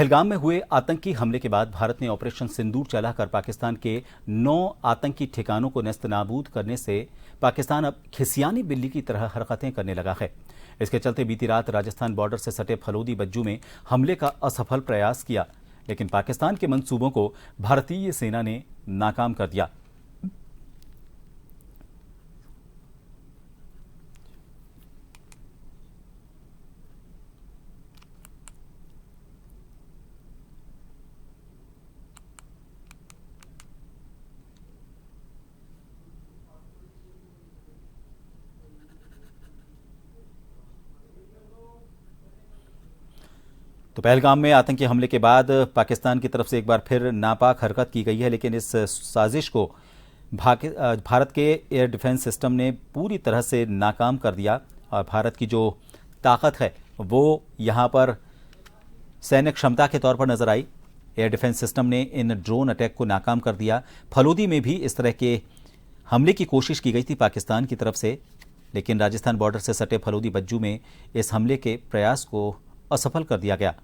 पहलगाम में हुए आतंकी हमले के बाद भारत ने ऑपरेशन सिंदूर चलाकर पाकिस्तान के 9 आतंकी ठिकानों को नेस्तनाबूद करने से पाकिस्तान अब खिसियानी बिल्ली की तरह हरकतें करने लगा है। इसके चलते बीती रात राजस्थान बॉर्डर से सटे फलोदी बज्जू में हमले का असफल प्रयास किया, लेकिन पाकिस्तान के मंसूबों को भारतीय सेना ने नाकाम कर दिया। तो पहलगाम में आतंकी हमले के बाद पाकिस्तान की तरफ से एक बार फिर नापाक हरकत की गई है, लेकिन इस साजिश को भारत के एयर डिफेंस सिस्टम ने पूरी तरह से नाकाम कर दिया और भारत की जो ताकत है वो यहाँ पर सैन्य क्षमता के तौर पर नजर आई। एयर डिफेंस सिस्टम ने इन ड्रोन अटैक को नाकाम कर दिया। फलोदी में भी इस तरह के हमले की कोशिश की गई थी पाकिस्तान की तरफ से, लेकिन राजस्थान बॉर्डर से सटे फलोदी बज्जू में इस हमले के प्रयास को असफल कर दिया गया।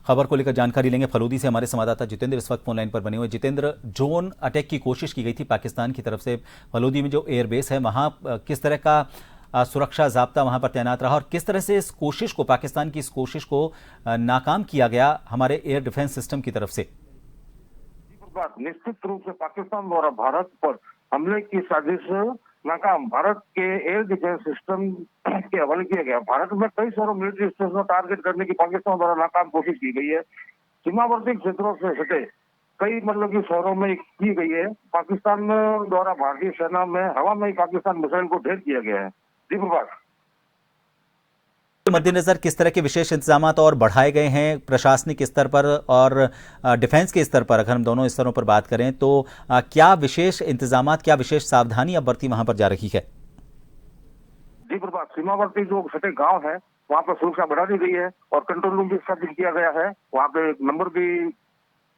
खबर को लेकर जानकारी लेंगे फलोदी से हमारे संवाददाता जितेंद्र इस वक्त फोन लाइन पर बने हुए। जितेंद्र, ड्रोन अटैक की कोशिश की गई थी पाकिस्तान की तरफ से फलोदी में जो एयरबेस है वहां किस तरह का सुरक्षा जाब्ता वहां पर तैनात रहा और किस तरह से इस कोशिश को, पाकिस्तान की इस कोशिश को नाकाम किया गया हमारे एयर डिफेंस सिस्टम की तरफ से? निश्चित रूप से पाकिस्तान द्वारा भारत पर हमले की साजिश नाकाम भारत के एयर डिफेंस सिस्टम के हवाले किया गया। भारत में कई सारे मिलिट्री स्टेशन को टारगेट करने की पाकिस्तान द्वारा नाकाम कोशिश की गई है। सीमावर्ती क्षेत्रों से सटे कई की शहरों में की गई है। पाकिस्तान द्वारा भारतीय सेना में हवा में ही पाकिस्तान मिसाइल को ढेर किया गया है। जी प्रभात, मद्देनजर किस तरह के विशेष इंतजाम और बढ़ाए गए हैं प्रशासनिक स्तर पर और डिफेंस के स्तर पर? अगर हम दोनों स्तरों पर बात करें तो क्या विशेष इंतजाम, क्या विशेष सावधानी अब बरती वहां पर जा रही है? जी प्रभात, सीमावर्ती जो सटे गांव है वहां पर सुरक्षा बढ़ा दी गई है और कंट्रोल रूम भी स्थापित किया गया है। वहां पे एक नंबर भी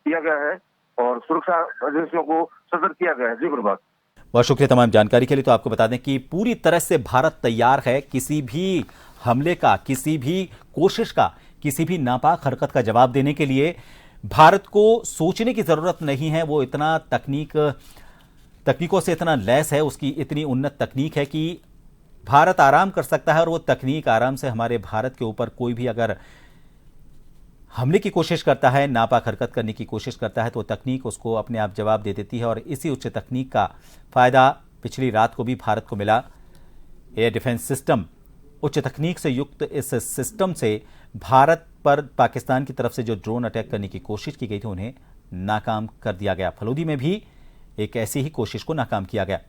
दिया गया है और सुरक्षा एजेंसियों को सतर्क किया गया है। जी प्रभात, बहुत शुक्रिया तमाम जानकारी के लिए। तो आपको बता दें कि पूरी तरह से भारत तैयार है किसी भी हमले का, किसी भी कोशिश का, किसी भी नापाक हरकत का जवाब देने के लिए। भारत को सोचने की जरूरत नहीं है, वो इतना तकनीकों से इतना लैस है, उसकी इतनी उन्नत तकनीक है कि भारत आराम कर सकता है और वो तकनीक आराम से हमारे भारत के ऊपर कोई भी अगर हमले की कोशिश करता है, नापाक हरकत करने की कोशिश करता है तो तकनीक उसको अपने आप जवाब दे देती है। और इसी उच्च तकनीक का फायदा पिछली रात को भी भारत को मिला। एयर डिफेंस सिस्टम, उच्च तकनीक से युक्त इस सिस्टम से भारत पर पाकिस्तान की तरफ से जो ड्रोन अटैक करने की कोशिश की गई थी उन्हें नाकाम कर दिया गया। फलोदी में भी एक ऐसी ही कोशिश को नाकाम किया गया।